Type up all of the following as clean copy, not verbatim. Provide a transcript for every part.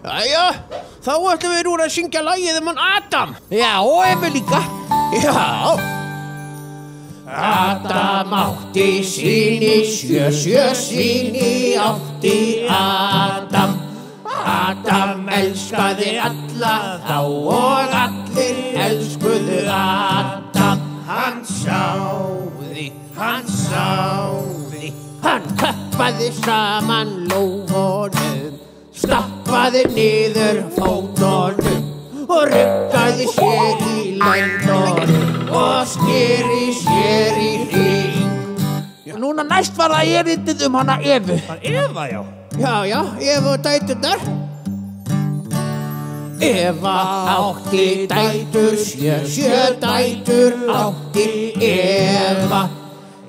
Jæja, þá ætlum við núna að syngja lagið um hann Adam. Já, og Evu líka. Já. Adam átti syni, sjö syni átti Adam. Adam elskaði alla þá og allir elskuðu Adam. Hann sáði, Hann köppaði saman lófunum, stappaði niður fótunum og ruggaði sér í lændunum og skeri sér í hring. Núna næst var það erindið um hana Evu. Eva, já. Já, Evu og dæturnar. Eva átti dætur, sjö dætur átti Eva.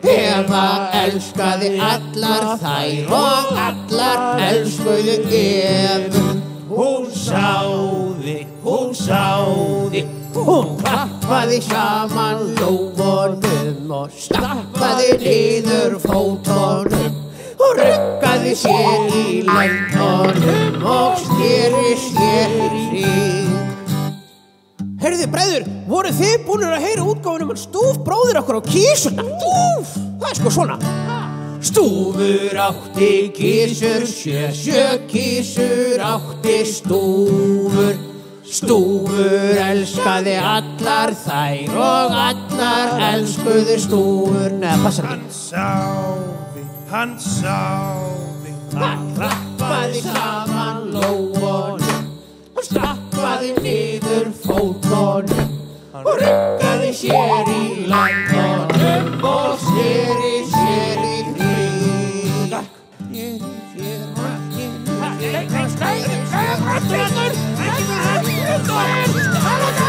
Eva elskaði allar þær og allar elskuðu Evu. Hún sáði, Hún klappaði saman lófunum og stappaði niður fótunum og ruggaði sér í lændunum og sneri sér í hring. Heyrðu, bræður, voru þið búnir að heyra útgáfunum hann Stúf bróðir okkur á kísuna? Stúf, það sko svona. Stúfur átti kísur, sjö kísur átti Stúfur. Stúfur elskaði allar þær og allar elskuðu Stúfur. Nei, passar ekki. Hann sáði. Hann klappaði saman lófunum og stappaði niður fótunum og ruggaði sér í lændunum og sneri sér í hring. Sneri sér í hring.